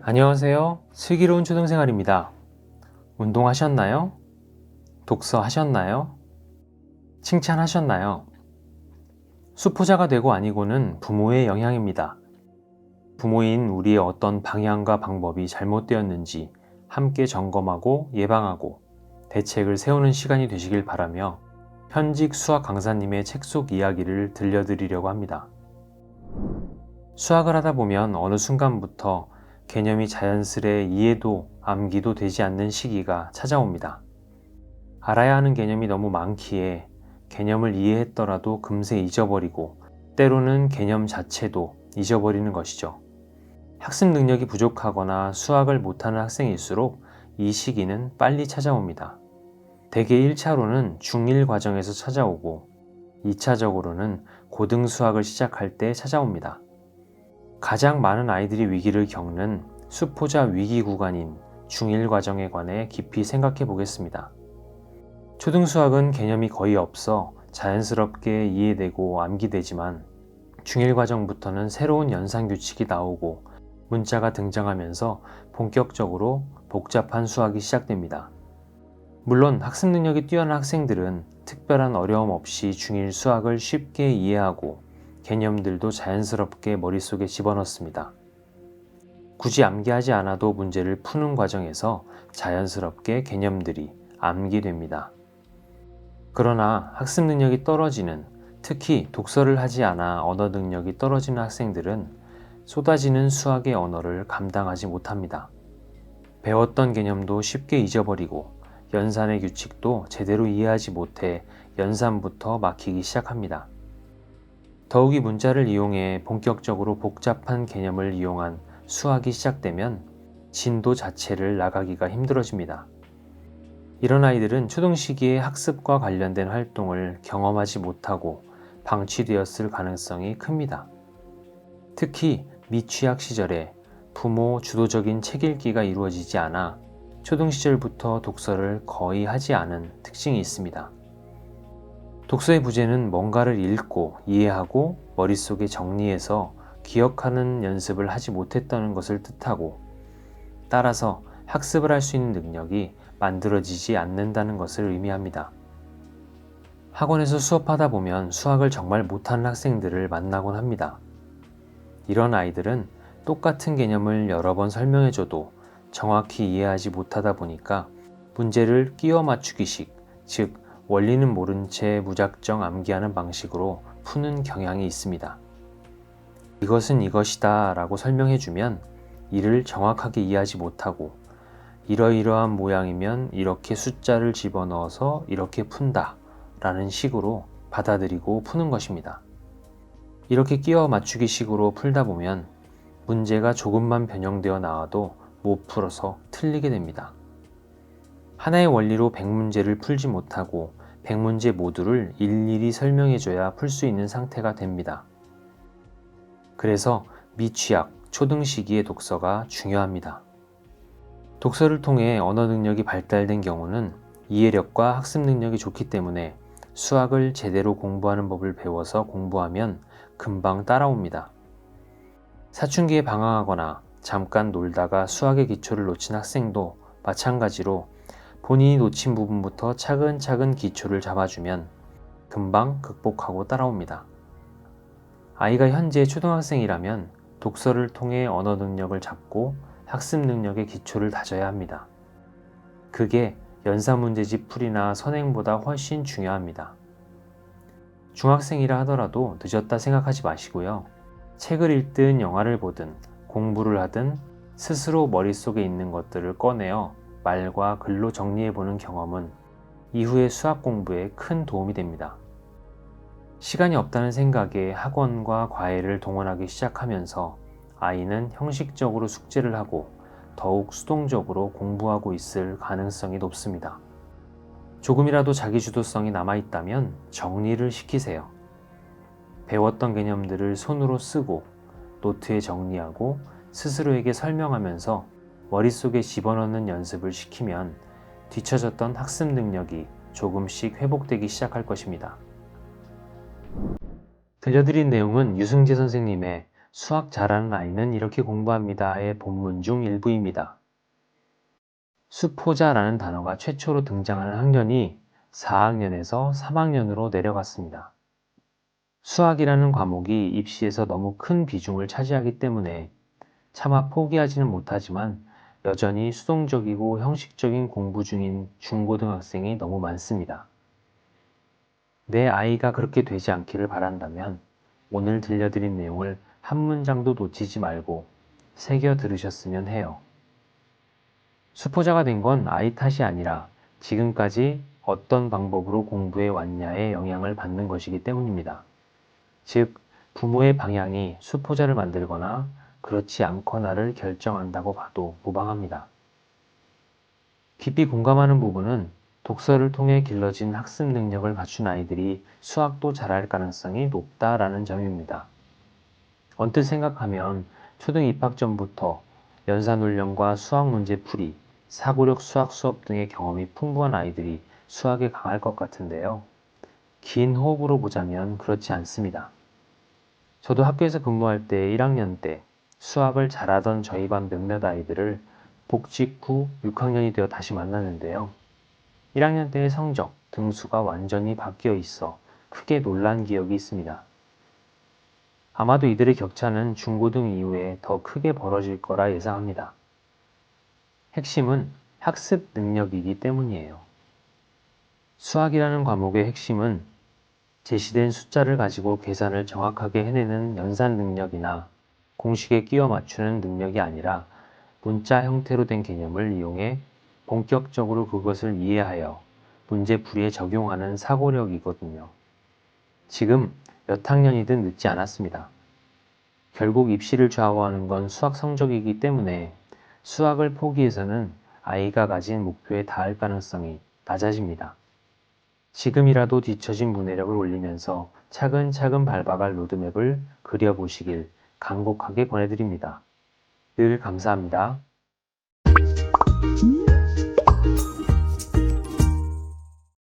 안녕하세요. 슬기로운 초등생활입니다. 운동하셨나요? 독서하셨나요? 칭찬하셨나요? 수포자가 되고 아니고는 부모의 영향입니다. 부모인 우리의 어떤 방향과 방법이 잘못되었는지 함께 점검하고 예방하고 대책을 세우는 시간이 되시길 바라며 현직 수학 강사님의 책 속 이야기를 들려드리려고 합니다. 수학을 하다 보면 어느 순간부터 개념이 자연스레 이해도 암기도 되지 않는 시기가 찾아옵니다. 알아야 하는 개념이 너무 많기에 개념을 이해했더라도 금세 잊어버리고 때로는 개념 자체도 잊어버리는 것이죠. 학습 능력이 부족하거나 수학을 못하는 학생일수록 이 시기는 빨리 찾아옵니다. 대개 1차로는 중1 과정에서 찾아오고 2차적으로는 고등 수학을 시작할 때 찾아옵니다. 가장 많은 아이들이 위기를 겪는 수포자 위기 구간인 중1 과정에 관해 깊이 생각해 보겠습니다. 초등수학은 개념이 거의 없어 자연스럽게 이해되고 암기되지만 중1 과정부터는 새로운 연산규칙이 나오고 문자가 등장하면서 본격적으로 복잡한 수학이 시작됩니다. 물론 학습 능력이 뛰어난 학생들은 특별한 어려움 없이 중1 수학을 쉽게 이해하고 개념들도 자연스럽게 머릿속에 집어넣습니다. 굳이 암기하지 않아도 문제를 푸는 과정에서 자연스럽게 개념들이 암기됩니다. 그러나 학습 능력이 떨어지는, 특히 독서를 하지 않아 언어 능력이 떨어지는 학생들은 쏟아지는 수학의 언어를 감당하지 못합니다. 배웠던 개념도 쉽게 잊어버리고 연산의 규칙도 제대로 이해하지 못해 연산부터 막히기 시작합니다. 더욱이 문자를 이용해 본격적으로 복잡한 개념을 이용한 수학이 시작되면 진도 자체를 나가기가 힘들어집니다. 이런 아이들은 초등 시기에 학습과 관련된 활동을 경험하지 못하고 방치되었을 가능성이 큽니다. 특히 미취학 시절에 부모 주도적인 책 읽기가 이루어지지 않아 초등 시절부터 독서를 거의 하지 않은 특징이 있습니다. 독서의 부재는 뭔가를 읽고 이해하고 머릿속에 정리해서 기억하는 연습을 하지 못했다는 것을 뜻하고 따라서 학습을 할 수 있는 능력이 만들어지지 않는다는 것을 의미합니다. 학원에서 수업하다 보면 수학을 정말 못하는 학생들을 만나곤 합니다. 이런 아이들은 똑같은 개념을 여러 번 설명해줘도 정확히 이해하지 못하다 보니까 문제를 끼워 맞추기식, 즉 원리는 모른 채 무작정 암기하는 방식으로 푸는 경향이 있습니다. 이것은 이것이다 라고 설명해주면 이를 정확하게 이해하지 못하고 이러이러한 모양이면 이렇게 숫자를 집어넣어서 이렇게 푼다 라는 식으로 받아들이고 푸는 것입니다. 이렇게 끼워 맞추기 식으로 풀다 보면 문제가 조금만 변형되어 나와도 못 풀어서 틀리게 됩니다. 하나의 원리로 100문제를 풀지 못하고 100문제 모두를 일일이 설명해줘야 풀 수 있는 상태가 됩니다. 그래서 미취학, 초등 시기의 독서가 중요합니다. 독서를 통해 언어 능력이 발달된 경우는 이해력과 학습 능력이 좋기 때문에 수학을 제대로 공부하는 법을 배워서 공부하면 금방 따라옵니다. 사춘기에 방황하거나 잠깐 놀다가 수학의 기초를 놓친 학생도 마찬가지로 본인이 놓친 부분부터 차근차근 기초를 잡아주면 금방 극복하고 따라옵니다. 아이가 현재 초등학생이라면 독서를 통해 언어 능력을 잡고 학습 능력의 기초를 다져야 합니다. 그게 연산문제집 풀이나 선행보다 훨씬 중요합니다. 중학생이라 하더라도 늦었다 생각하지 마시고요. 책을 읽든 영화를 보든 공부를 하든 스스로 머릿속에 있는 것들을 꺼내어 말과 글로 정리해보는 경험은 이후의 수학 공부에 큰 도움이 됩니다. 시간이 없다는 생각에 학원과 과외를 동원하기 시작하면서 아이는 형식적으로 숙제를 하고 더욱 수동적으로 공부하고 있을 가능성이 높습니다. 조금이라도 자기주도성이 남아있다면 정리를 시키세요. 배웠던 개념들을 손으로 쓰고 노트에 정리하고 스스로에게 설명하면서 머릿속에 집어넣는 연습을 시키면 뒤처졌던 학습 능력이 조금씩 회복되기 시작할 것입니다. 들려드린 내용은 유승재 선생님의 수학 잘하는 아이는 이렇게 공부합니다의 본문 중 일부입니다. 수포자라는 단어가 최초로 등장하는 학년이 4학년에서 3학년으로 내려갔습니다. 수학이라는 과목이 입시에서 너무 큰 비중을 차지하기 때문에 차마 포기하지는 못하지만 여전히 수동적이고 형식적인 공부 중인 중고등학생이 너무 많습니다. 내 아이가 그렇게 되지 않기를 바란다면 오늘 들려드린 내용을 한 문장도 놓치지 말고 새겨 들으셨으면 해요. 수포자가 된 건 아이 탓이 아니라 지금까지 어떤 방법으로 공부해 왔냐에 영향을 받는 것이기 때문입니다. 즉, 부모의 방향이 수포자를 만들거나 그렇지 않거나를 결정한다고 봐도 무방합니다. 깊이 공감하는 부분은 독서를 통해 길러진 학습 능력을 갖춘 아이들이 수학도 잘할 가능성이 높다라는 점입니다. 언뜻 생각하면 초등 입학 전부터 연산훈련과 수학 문제 풀이, 사고력 수학 수업 등의 경험이 풍부한 아이들이 수학에 강할 것 같은데요. 긴 호흡으로 보자면 그렇지 않습니다. 저도 학교에서 근무할 때 1학년 때 수학을 잘하던 저희 반 몇몇 아이들을 복직 후 6학년이 되어 다시 만났는데요. 1학년 때의 성적, 등수가 완전히 바뀌어 있어 크게 놀란 기억이 있습니다. 아마도 이들의 격차는 중고등 이후에 더 크게 벌어질 거라 예상합니다. 핵심은 학습 능력이기 때문이에요. 수학이라는 과목의 핵심은 제시된 숫자를 가지고 계산을 정확하게 해내는 연산 능력이나 공식에 끼워 맞추는 능력이 아니라 문자 형태로 된 개념을 이용해 본격적으로 그것을 이해하여 문제풀이에 적용하는 사고력이거든요. 지금 몇 학년이든 늦지 않았습니다. 결국 입시를 좌우하는 건 수학 성적이기 때문에 수학을 포기해서는 아이가 가진 목표에 닿을 가능성이 낮아집니다. 지금이라도 뒤처진 문해력을 올리면서 차근차근 밟아갈 로드맵을 그려보시길 간곡하게 권해드립니다. 늘 감사합니다.